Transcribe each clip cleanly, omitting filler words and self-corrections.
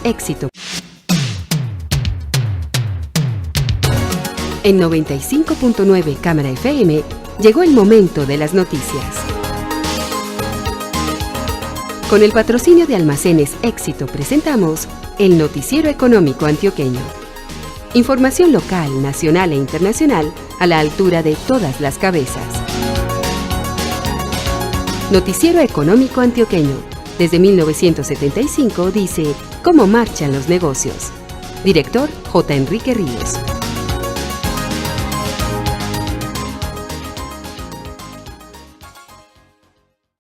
Éxito. En 95.9 Cámara FM llegó el momento de las noticias. Con el patrocinio de Almacenes Éxito presentamos el Noticiero Económico Antioqueño. Información local, nacional e internacional a la altura de todas las cabezas. Noticiero Económico Antioqueño. Desde 1975 dice cómo marchan los negocios. Director J. Enrique Ríos.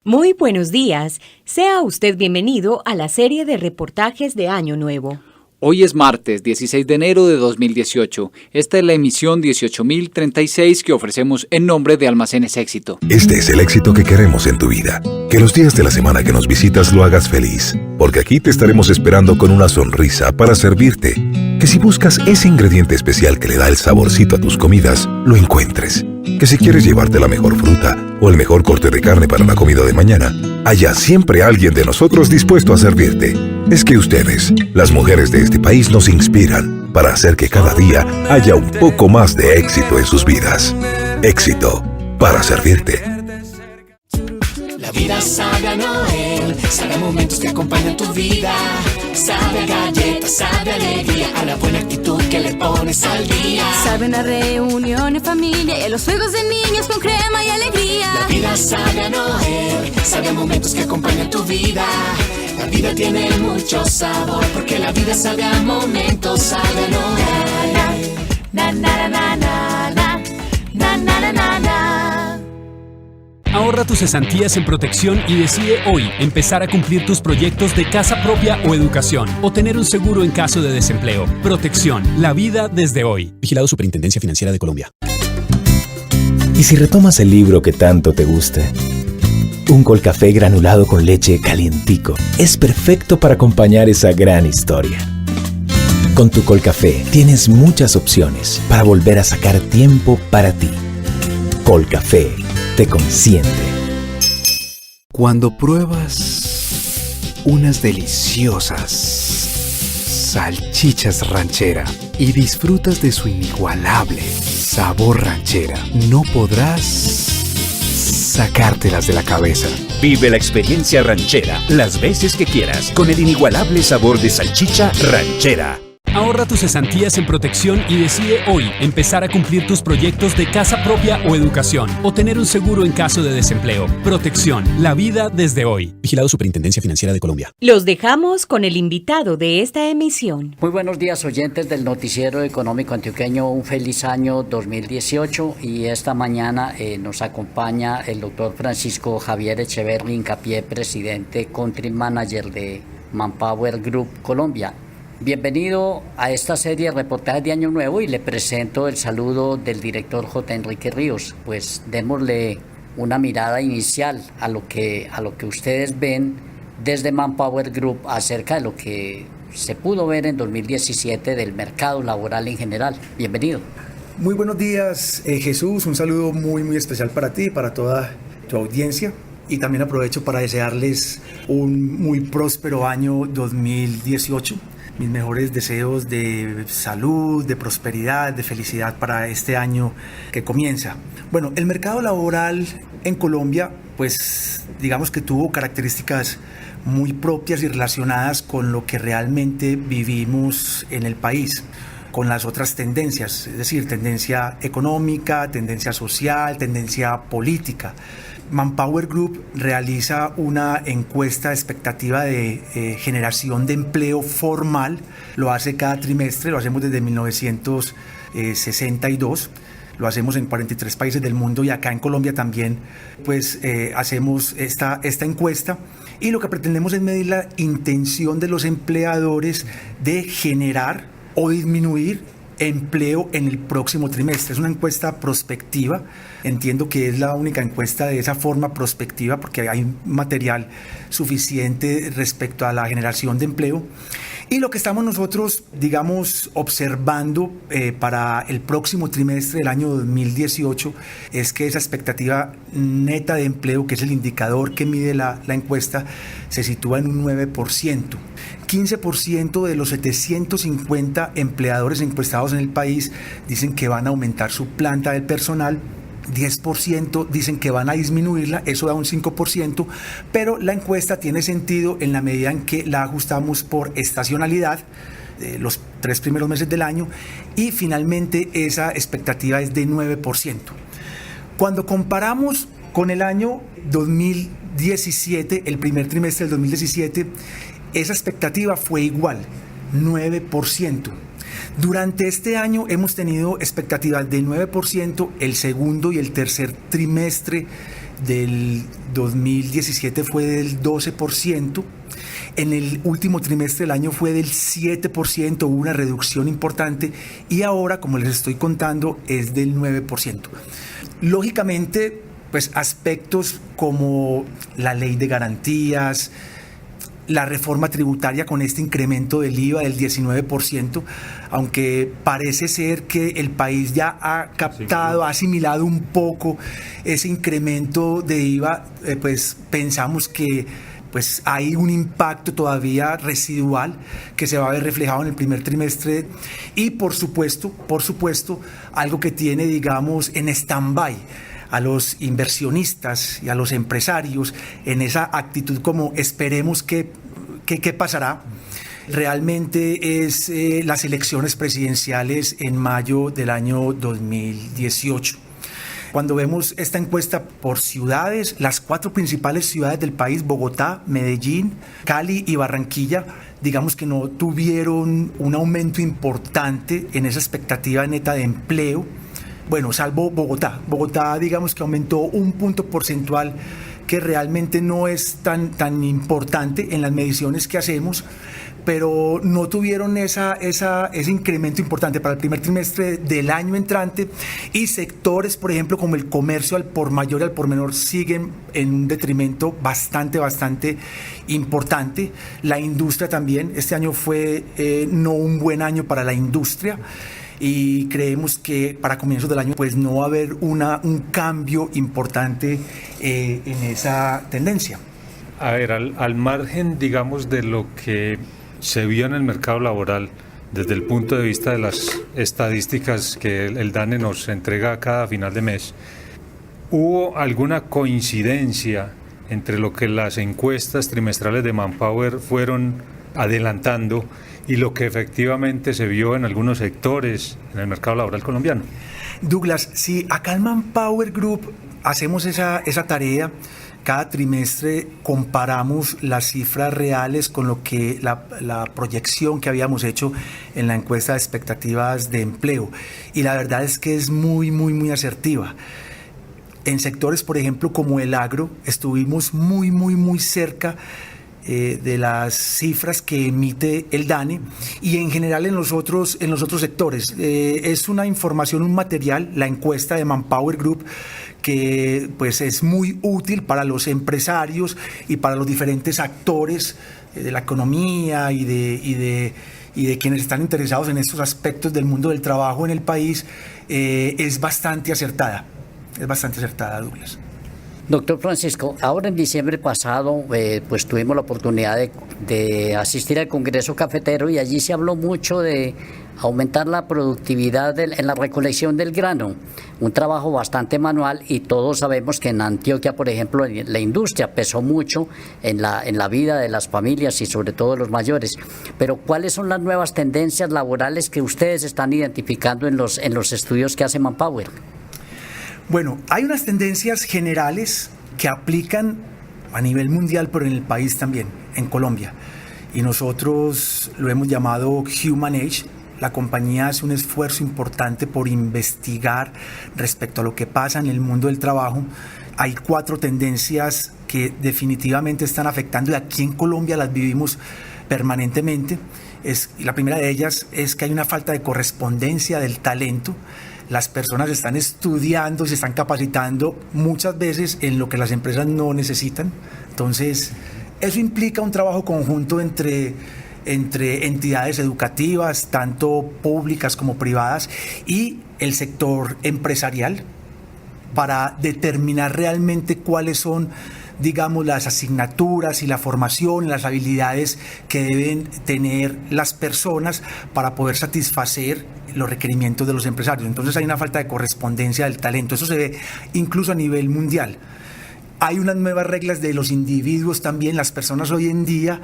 Muy buenos días. Sea usted bienvenido a la serie de reportajes de Año Nuevo. Hoy es martes 16 de enero de 2018. Esta es la emisión 18.036 que ofrecemos en nombre de Almacenes Éxito. Este es el éxito que queremos en tu vida. Que los días de la semana que nos visitas lo hagas feliz, porque aquí te estaremos esperando con una sonrisa para servirte. Que si buscas ese ingrediente especial que le da el saborcito a tus comidas, lo encuentres. Que si quieres llevarte la mejor fruta o el mejor corte de carne para la comida de mañana, haya siempre alguien de nosotros dispuesto a servirte. Es que ustedes, las mujeres de este país, nos inspiran para hacer que cada día haya un poco más de éxito en sus vidas. Éxito para servirte. La vida sabe a Noel, sabe a momentos que acompañan tu vida. Sabe a galletas, sabe a alegría, a la buena actitud que le pones al día. Sabe una reunión en familia y a los juegos de niños con crema y alegría. La vida sabe a Noel, sabe a momentos que acompañan tu vida. La vida tiene mucho sabor, porque la vida sabe a momentos, sabe a Noel. Na na na na na na na na na na. Ahorra tus cesantías en Protección y decide hoy empezar a cumplir tus proyectos de casa propia o educación, o tener un seguro en caso de desempleo. Protección, la vida desde hoy. Vigilado Superintendencia Financiera de Colombia. ¿Y si retomas el libro que tanto te gusta? Un Colcafé granulado con leche calientico es perfecto para acompañar esa gran historia. Con tu Colcafé tienes muchas opciones para volver a sacar tiempo para ti. Colcafé te consiente. Cuando pruebas unas deliciosas salchichas ranchera y disfrutas de su inigualable sabor ranchera, no podrás sacártelas de la cabeza. Vive la experiencia ranchera las veces que quieras con el inigualable sabor de salchicha ranchera. Ahorra tus cesantías en Protección y decide hoy empezar a cumplir tus proyectos de casa propia o educación, o tener un seguro en caso de desempleo. Protección, la vida desde hoy. Vigilado Superintendencia Financiera de Colombia. Los dejamos con el invitado de esta emisión. Muy buenos días, oyentes del Noticiero Económico Antioqueño. Un feliz año 2018, y esta mañana nos acompaña el doctor Francisco Javier Echeverri Hincapié, presidente Country Manager de Manpower Group Colombia. Bienvenido a esta serie de reportajes de Año Nuevo, y le presento el saludo del director J. Enrique Ríos. Pues démosle una mirada inicial a lo que ustedes ven desde Manpower Group acerca de lo que se pudo ver en 2017 del mercado laboral en general. Bienvenido. Muy buenos días, Jesús. Un saludo muy especial para ti y para toda tu audiencia. Y también aprovecho para desearles un muy próspero año 2018. Mis mejores deseos de salud, de prosperidad, de felicidad para este año que comienza. Bueno, el mercado laboral en Colombia, pues digamos que tuvo características muy propias y relacionadas con lo que realmente vivimos en el país, con las otras tendencias, es decir, tendencia económica, tendencia social, tendencia política. Manpower Group realiza una encuesta de expectativa de generación de empleo formal. Lo hace cada trimestre, lo hacemos desde 1962. Lo hacemos en 43 países del mundo, y acá en Colombia también pues hacemos esta encuesta, y lo que pretendemos es medir la intención de los empleadores de generar o disminuir empleo en el próximo trimestre. Es una encuesta prospectiva. Entiendo que es la única encuesta de esa forma prospectiva, porque hay material suficiente respecto a la generación de empleo. Y lo que estamos nosotros, digamos, observando para el próximo trimestre del año 2018 es que esa expectativa neta de empleo, que es el indicador que mide la encuesta, se sitúa en un 9%. 15% de los 750 empleadores encuestados en el país dicen que van a aumentar su planta de personal. 10% dicen que van a disminuirla, eso da un 5%, pero la encuesta tiene sentido en la medida en que la ajustamos por estacionalidad, los 3 primeros meses del año, y finalmente esa expectativa es de 9%. Cuando comparamos con el año 2017, el primer trimestre del 2017, esa expectativa fue igual, 9%. Durante este año hemos tenido expectativas del 9%, el segundo y el tercer trimestre del 2017 fue del 12%, en el último trimestre del año fue del 7%, hubo una reducción importante y ahora, como les estoy contando, es del 9%. Lógicamente, pues aspectos como la ley de garantías, la reforma tributaria con este incremento del IVA del 19%, aunque parece ser que el país ya ha captado, ha asimilado un poco ese incremento de IVA, pues pensamos que pues hay un impacto todavía residual que se va a ver reflejado en el primer trimestre y por supuesto, algo que tiene, digamos, en stand-by a los inversionistas y a los empresarios en esa actitud como esperemos qué pasará. Realmente es las elecciones presidenciales en mayo del año 2018. Cuando vemos esta encuesta por ciudades, las 4 principales ciudades del país, Bogotá, Medellín, Cali y Barranquilla, digamos que no tuvieron un aumento importante en esa expectativa neta de empleo. Bueno, salvo Bogotá. Bogotá, digamos que aumentó un punto porcentual que realmente no es tan importante en las mediciones que hacemos, pero no tuvieron ese incremento importante para el primer trimestre del año entrante y sectores, por ejemplo, como el comercio al por mayor y al por menor siguen en un detrimento bastante importante. La industria también, este año fue no un buen año para la industria. Y creemos que para comienzos del año pues no va a haber un cambio importante en esa tendencia. A ver, al margen, digamos, de lo que se vio en el mercado laboral, desde el punto de vista de las estadísticas que el DANE nos entrega cada final de mes, ¿hubo alguna coincidencia entre lo que las encuestas trimestrales de Manpower fueron adelantando y lo que efectivamente se vio en algunos sectores en el mercado laboral colombiano? Douglas, sí, acá en Manpower Group hacemos esa tarea. Cada trimestre comparamos las cifras reales con lo que la proyección que habíamos hecho en la encuesta de expectativas de empleo. Y la verdad es que es muy asertiva. En sectores, por ejemplo, como el agro, estuvimos muy cerca de las cifras que emite el DANE y en general en los otros sectores. Es una información, un material, la encuesta de Manpower Group, que pues es muy útil para los empresarios y para los diferentes actores de la economía y de quienes están interesados en estos aspectos del mundo del trabajo en el país. Es bastante acertada, Douglas. Doctor Francisco, ahora en diciembre pasado pues tuvimos la oportunidad de asistir al Congreso Cafetero y allí se habló mucho de aumentar la productividad en la recolección del grano, un trabajo bastante manual y todos sabemos que en Antioquia, por ejemplo, la industria pesó mucho en la vida de las familias y sobre todo de los mayores. Pero ¿cuáles son las nuevas tendencias laborales que ustedes están identificando en los estudios que hace Manpower? Bueno, hay unas tendencias generales que aplican a nivel mundial, pero en el país también, en Colombia. Y nosotros lo hemos llamado Human Age. La compañía hace un esfuerzo importante por investigar respecto a lo que pasa en el mundo del trabajo. Hay 4 tendencias que definitivamente están afectando y aquí en Colombia las vivimos permanentemente. La primera de ellas es que hay una falta de correspondencia del talento. Las personas están estudiando, se están capacitando muchas veces en lo que las empresas no necesitan. Entonces, eso implica un trabajo conjunto entre entre entidades educativas, tanto públicas como privadas, y el sector empresarial, para determinar realmente cuáles son, digamos, las asignaturas y la formación, las habilidades que deben tener las personas para poder satisfacer los requerimientos de los empresarios. Entonces hay una falta de correspondencia del talento. Eso se ve incluso a nivel mundial. Hay unas nuevas reglas de los individuos también. Las personas hoy en día,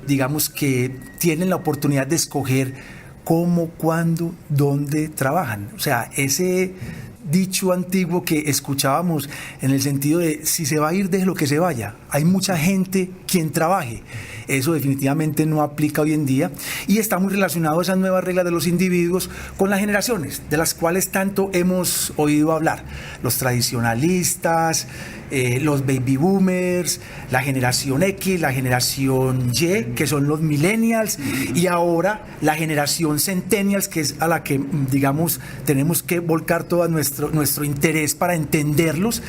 digamos que tienen la oportunidad de escoger cómo, cuándo, dónde trabajan. O sea, ese dicho antiguo que escuchábamos en el sentido de si se va a ir, déjelo que se vaya. Hay mucha gente quien trabaje. Eso definitivamente no aplica hoy en día y está muy relacionado a esas nuevas reglas de los individuos con las generaciones, de las cuales tanto hemos oído hablar. Los tradicionalistas, los baby boomers, la generación X, la generación Y, que son los millennials, y ahora la generación centennials, que es a la que, digamos, tenemos que volcar todo nuestro interés para entenderlos,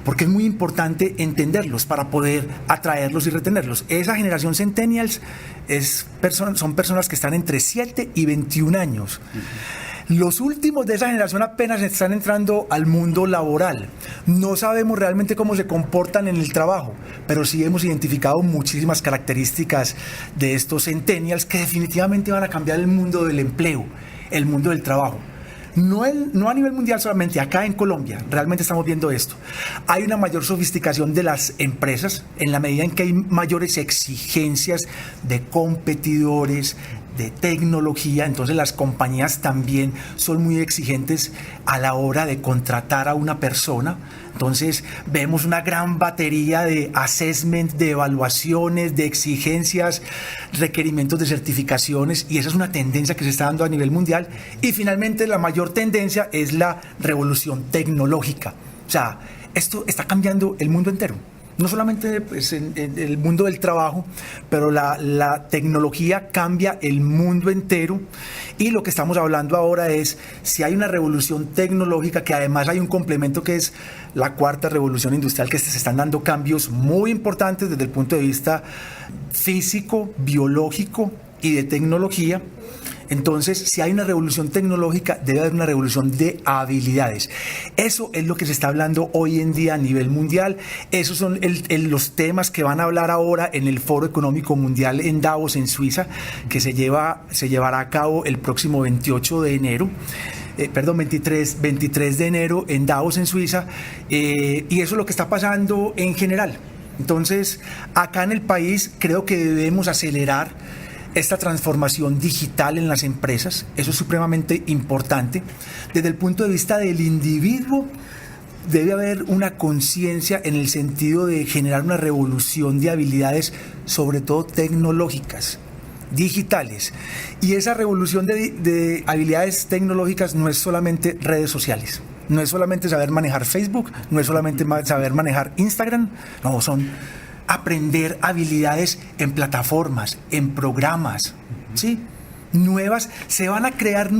porque es muy importante entenderlos para poder atraerlos y retenerlos. Esa generación centennials son personas que están entre 7 y 21 años. Los últimos de esa generación apenas están entrando al mundo laboral. No sabemos realmente cómo se comportan en el trabajo, pero sí hemos identificado muchísimas características de estos centennials que definitivamente van a cambiar el mundo del empleo, el mundo del trabajo. No a nivel mundial solamente, acá en Colombia realmente estamos viendo esto. Hay una mayor sofisticación de las empresas en la medida en que hay mayores exigencias de competidores, de tecnología. Entonces las compañías también son muy exigentes a la hora de contratar a una persona. Entonces vemos una gran batería de assessment, de evaluaciones, de exigencias, requerimientos de certificaciones, y esa es una tendencia que se está dando a nivel mundial. Y finalmente la mayor tendencia es la revolución tecnológica. O sea, esto está cambiando el mundo entero. No solamente pues, en el mundo del trabajo, pero la tecnología cambia el mundo entero, y lo que estamos hablando ahora es si hay una revolución tecnológica, que además hay un complemento que es la cuarta revolución industrial, que se están dando cambios muy importantes desde el punto de vista físico, biológico y de tecnología. Entonces, si hay una revolución tecnológica, debe haber una revolución de habilidades. Eso es lo que se está hablando hoy en día a nivel mundial. Esos son los temas que van a hablar ahora en el Foro Económico Mundial en Davos, en Suiza, que se llevará a cabo el próximo 23 de enero en Davos, en Suiza. Y eso es lo que está pasando en general. Entonces, acá en el país creo que debemos acelerar esta transformación digital en las empresas. Eso es supremamente importante. Desde el punto de vista del individuo, debe haber una conciencia en el sentido de generar una revolución de habilidades, sobre todo tecnológicas, digitales. Y esa revolución de habilidades tecnológicas no es solamente redes sociales, no es solamente saber manejar Facebook, no es solamente saber manejar Instagram, no, son aprender habilidades en plataformas, en programas, ¿sí? Nuevas, se van a crear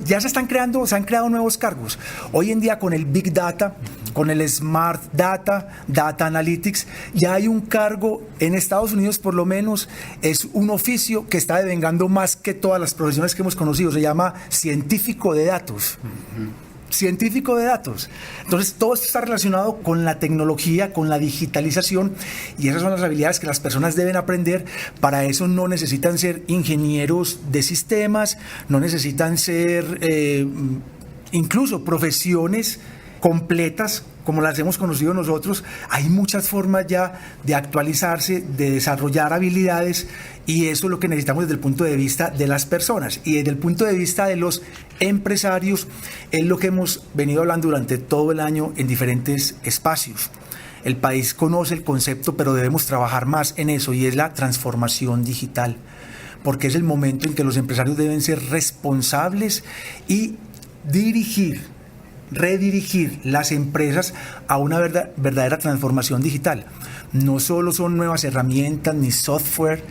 ya se han creado nuevos cargos. Hoy en día con el Big Data, con el Smart Data, Data Analytics, ya hay un cargo en Estados Unidos, por lo menos, es un oficio que está devengando más que todas las profesiones que hemos conocido, se llama científico de datos. Científico de datos. Entonces todo esto está relacionado con la tecnología, con la digitalización, y esas son las habilidades que las personas deben aprender. Para eso no necesitan ser ingenieros de sistemas, no necesitan ser incluso profesiones completas como las hemos conocido nosotros. Hay muchas formas ya de actualizarse, de desarrollar habilidades, y eso es lo que necesitamos desde el punto de vista de las personas. Y desde el punto de vista de los empresarios, es lo que hemos venido hablando durante todo el año en diferentes espacios. El país conoce el concepto, pero debemos trabajar más en eso, y es la transformación digital, porque es el momento en que los empresarios deben ser responsables y redirigir las empresas a una verdadera transformación digital. No solo son nuevas herramientas ni software,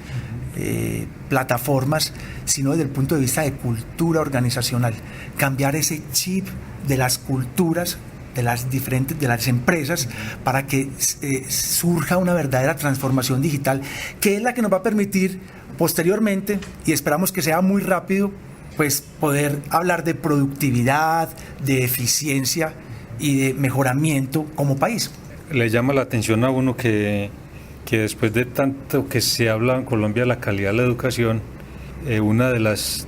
plataformas, sino desde el punto de vista de cultura organizacional. Cambiar ese chip de las culturas de las empresas para que surja una verdadera transformación digital, que es la que nos va a permitir posteriormente, y esperamos que sea muy rápido, pues poder hablar de productividad, de eficiencia y de mejoramiento como país. Le llama la atención a uno que después de tanto que se habla en Colombia de la calidad de la educación, una de las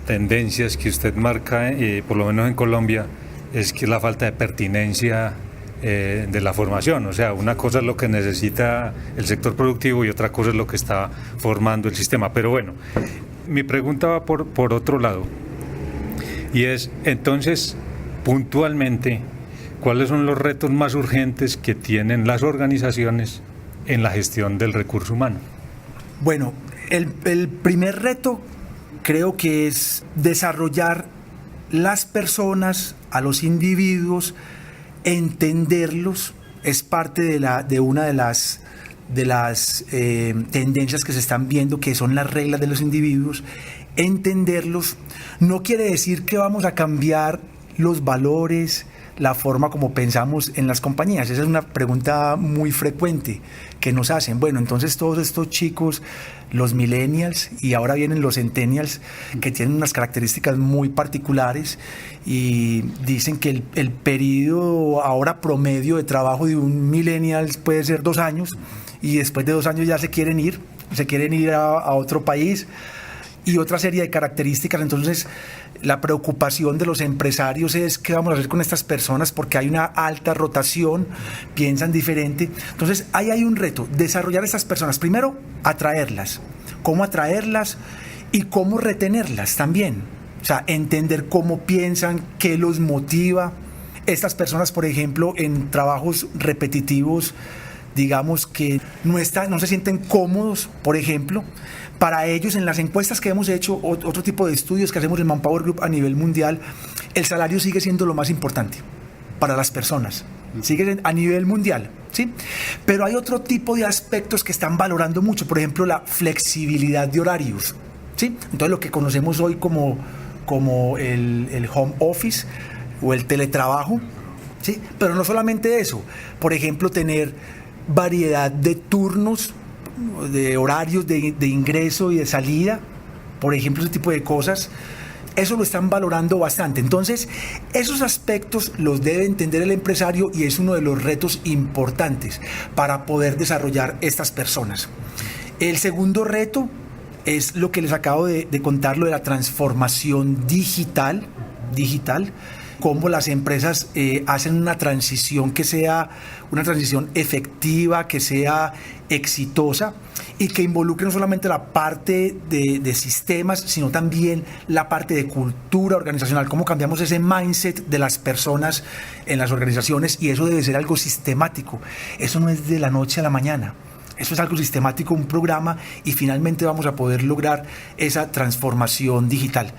tendencias que usted marca, por lo menos en Colombia, es que la falta de pertinencia de la formación. O sea, una cosa es lo que necesita el sector productivo y otra cosa es lo que está formando el sistema. Pero bueno, mi pregunta va por otro lado, y es, entonces, puntualmente, ¿cuáles son los retos más urgentes que tienen las organizaciones en la gestión del recurso humano? Bueno, el primer reto creo que es desarrollar las personas, a los individuos, entenderlos. Es parte de una de las tendencias que se están viendo, que son las reglas de los individuos. Entenderlos no quiere decir que vamos a cambiar los valores, la forma como pensamos en las compañías. Esa es una pregunta muy frecuente que nos hacen. Bueno, entonces todos estos chicos, los millennials y ahora vienen los centennials, que tienen unas características muy particulares, y dicen que el periodo ahora promedio de trabajo de un millennial puede ser 2 años, y después de 2 años ya se quieren ir a otro país, y otra serie de características. Entonces, la preocupación de los empresarios es qué vamos a hacer con estas personas, porque hay una alta rotación, piensan diferente. Entonces, ahí hay un reto, desarrollar a estas personas. Primero, atraerlas. ¿Cómo atraerlas? Y cómo retenerlas también. O sea, entender cómo piensan, qué los motiva. Estas personas, por ejemplo, en trabajos repetitivos, digamos que no se sienten cómodos, por ejemplo. Para ellos, en las encuestas que hemos hecho, otro tipo de estudios que hacemos en Manpower Group a nivel mundial, el salario sigue siendo lo más importante para las personas, sigue a nivel mundial, ¿sí? Pero hay otro tipo de aspectos que están valorando mucho, por ejemplo, la flexibilidad de horarios, ¿sí? Entonces, lo que conocemos hoy como el home office o el teletrabajo, ¿sí? Pero no solamente eso, por ejemplo, tener variedad de turnos, de horarios de ingreso y de salida, por ejemplo, ese tipo de cosas. Eso lo están valorando bastante. Entonces, esos aspectos los debe entender el empresario, y es uno de los retos importantes para poder desarrollar estas personas. El segundo reto es lo que les acabo de contar, lo de la transformación digital, cómo las empresas hacen una transición que sea una transición efectiva, que sea exitosa, y que involucre no solamente la parte de sistemas, sino también la parte de cultura organizacional, cómo cambiamos ese mindset de las personas en las organizaciones, y eso debe ser algo sistemático. Eso no es de la noche a la mañana. Eso es algo sistemático, un programa, y finalmente vamos a poder lograr esa transformación digital.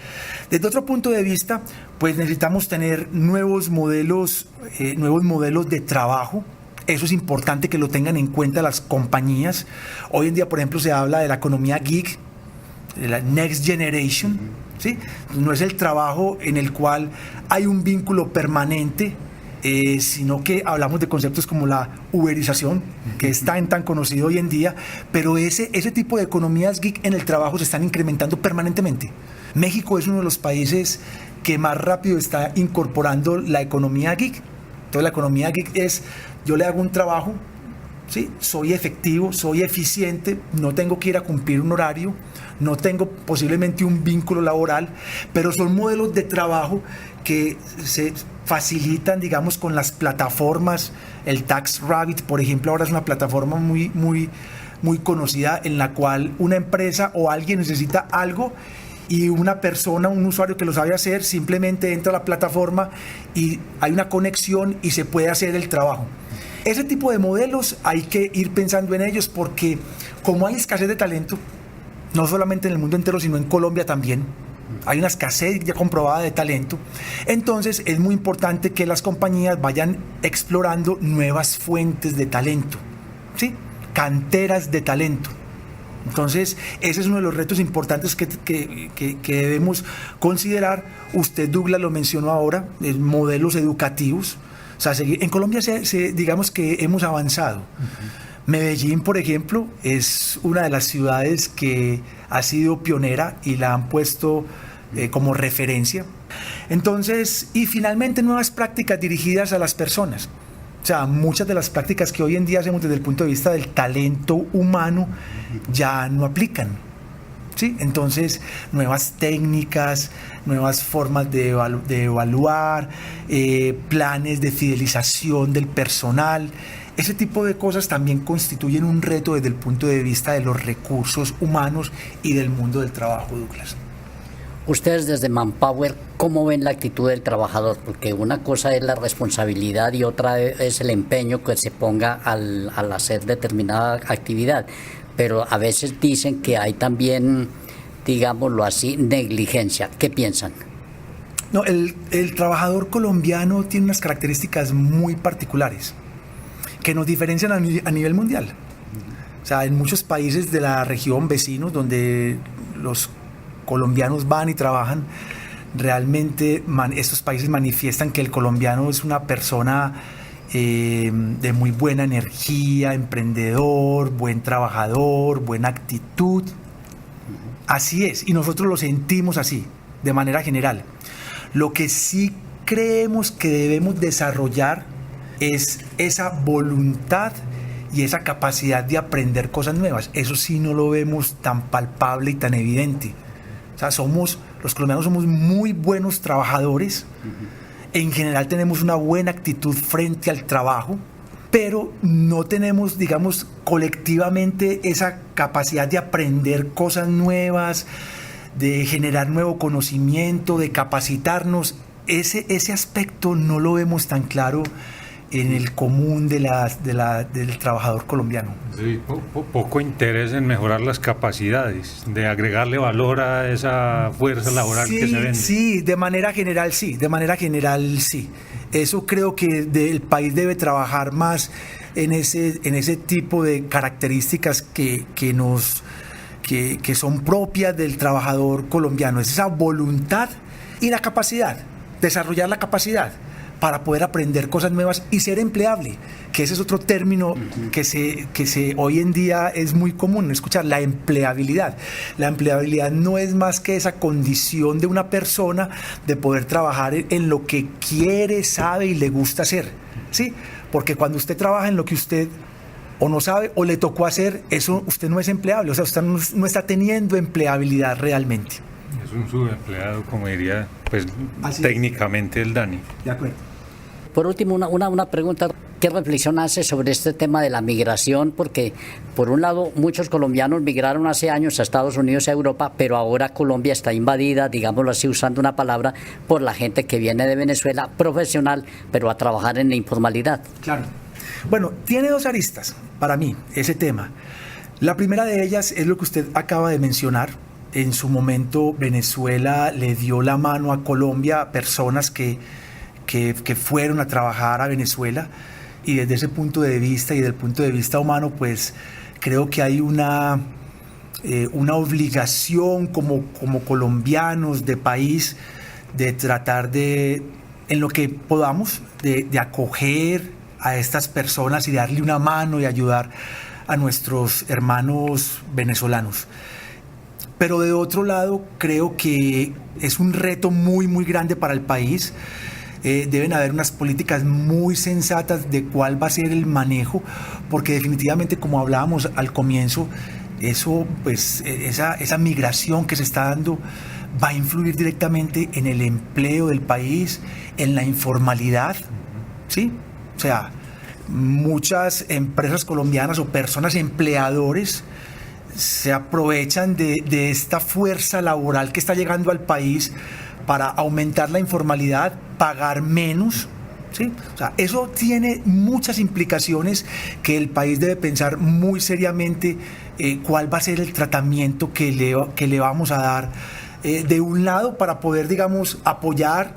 Desde otro punto de vista, pues necesitamos tener nuevos modelos de trabajo. Eso es importante que lo tengan en cuenta las compañías. Hoy en día, por ejemplo, se habla de la economía geek, de la Next Generation, ¿sí? No es el trabajo en el cual hay un vínculo permanente, sino que hablamos de conceptos como la uberización, que es tan conocido hoy en día, pero ese tipo de economías geek en el trabajo se están incrementando permanentemente. México es uno de los países que más rápido está incorporando la economía geek. Entonces, la economía geek es: yo le hago un trabajo, ¿sí? Soy efectivo, soy eficiente, no tengo que ir a cumplir un horario, no tengo posiblemente un vínculo laboral, pero son modelos de trabajo que se facilitan, digamos, con las plataformas. El TaxRabbit, por ejemplo, ahora es una plataforma muy conocida, en la cual una empresa o alguien necesita algo, y una persona, un usuario que lo sabe hacer, simplemente entra a la plataforma y hay una conexión y se puede hacer el trabajo. Ese tipo de modelos hay que ir pensando en ellos, porque como hay escasez de talento, no solamente en el mundo entero, sino en Colombia también, hay una escasez ya comprobada de talento. Entonces, es muy importante que las compañías vayan explorando nuevas fuentes de talento, ¿sí? Canteras de talento. Entonces, ese es uno de los retos importantes que debemos considerar. Usted, Douglas, lo mencionó ahora, modelos educativos. O sea, en Colombia digamos que hemos avanzado. Medellín, por ejemplo, es una de las ciudades que ha sido pionera y la han puesto como referencia. Entonces, y finalmente nuevas prácticas dirigidas a las personas. O sea, muchas de las prácticas que hoy en día hacemos desde el punto de vista del talento humano ya no aplican. ¿Sí? Entonces, nuevas técnicas, nuevas formas de evaluar, planes de fidelización del personal. Ese tipo de cosas también constituyen un reto desde el punto de vista de los recursos humanos y del mundo del trabajo, Douglas. Ustedes desde Manpower, ¿cómo ven la actitud del trabajador? Porque una cosa es la responsabilidad y otra es el empeño que se ponga al hacer determinada actividad. Pero a veces dicen que hay también, digámoslo así, negligencia. ¿Qué piensan? No, el trabajador colombiano tiene unas características muy particulares que nos diferencian a nivel mundial. O sea, en muchos países de la región vecinos donde los colombianos van y trabajan, realmente estos países manifiestan que el colombiano es una persona de muy buena energía, emprendedor, buen trabajador, buena actitud. Así es, y nosotros lo sentimos así, de manera general. Lo que sí creemos que debemos desarrollar es esa voluntad y esa capacidad de aprender cosas nuevas. Eso sí no lo vemos tan palpable y tan evidente. O sea, los colombianos somos muy buenos trabajadores. En general tenemos una buena actitud frente al trabajo, pero no tenemos, digamos, colectivamente esa capacidad de aprender cosas nuevas, de generar nuevo conocimiento, de capacitarnos. Ese aspecto no lo vemos tan claro en el común del trabajador colombiano. Sí, poco interés en mejorar las capacidades, de agregarle valor a esa fuerza laboral que se vende. Sí, de manera general sí. Eso creo que el país debe trabajar más en ese tipo de características que son propias del trabajador colombiano. Es esa voluntad y la capacidad, desarrollar la capacidad para poder aprender cosas nuevas y ser empleable, que ese es otro término que hoy en día es muy común escuchar, la empleabilidad. La empleabilidad no es más que esa condición de una persona de poder trabajar en lo que quiere, sabe y le gusta hacer, ¿sí? Porque cuando usted trabaja en lo que usted o no sabe o le tocó hacer, eso usted no es empleable, o sea, usted no está teniendo empleabilidad realmente. Es un subempleado, como diría pues técnicamente el Dani. De acuerdo. Por último, una pregunta, ¿qué reflexión hace sobre este tema de la migración? Porque, por un lado, muchos colombianos migraron hace años a Estados Unidos y a Europa, pero ahora Colombia está invadida, digámoslo así, usando una palabra, por la gente que viene de Venezuela, profesional, pero a trabajar en la informalidad. Claro. Bueno, tiene dos aristas para mí ese tema. La primera de ellas es lo que usted acaba de mencionar. En su momento, Venezuela le dio la mano a Colombia a personas que fueron a trabajar a Venezuela, y desde ese punto de vista y del punto de vista humano, pues creo que hay una obligación como colombianos de país de tratar de, en lo que podamos, de acoger a estas personas y darle una mano y ayudar a nuestros hermanos venezolanos. Pero de otro lado, creo que es un reto muy, muy grande para el país. Deben haber unas políticas muy sensatas de cuál va a ser el manejo, porque definitivamente, como hablábamos al comienzo, esa migración que se está dando va a influir directamente en el empleo del país, en la informalidad, ¿sí? O sea, muchas empresas colombianas o personas empleadores se aprovechan de esta fuerza laboral que está llegando al país para aumentar la informalidad, pagar menos, ¿sí? O sea, eso tiene muchas implicaciones que el país debe pensar muy seriamente cuál va a ser el tratamiento que le vamos a dar de un lado para poder, digamos, apoyar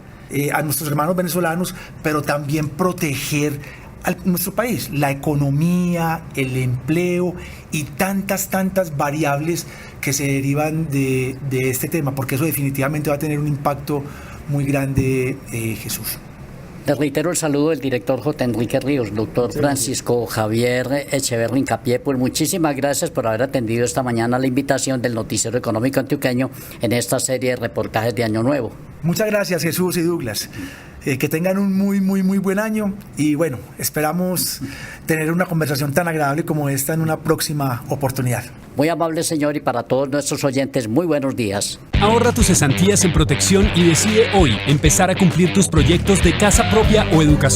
a nuestros hermanos venezolanos, pero también proteger a nuestro país, la economía, el empleo y tantas variables que se derivan de este tema, porque eso definitivamente va a tener un impacto muy grande, Jesús. Le reitero el saludo del director J. Enrique Ríos, doctor Francisco Javier Echeverri Hincapié. Pues muchísimas gracias por haber atendido esta mañana la invitación del Noticiero Económico Antioqueño en esta serie de reportajes de Año Nuevo. Muchas gracias, Jesús y Douglas. Que tengan un muy buen año y bueno, esperamos tener una conversación tan agradable como esta en una próxima oportunidad. Muy amable, señor, y para todos nuestros oyentes, muy buenos días. Ahorra tus cesantías en protección y decide hoy empezar a cumplir tus proyectos de casa propia o educación.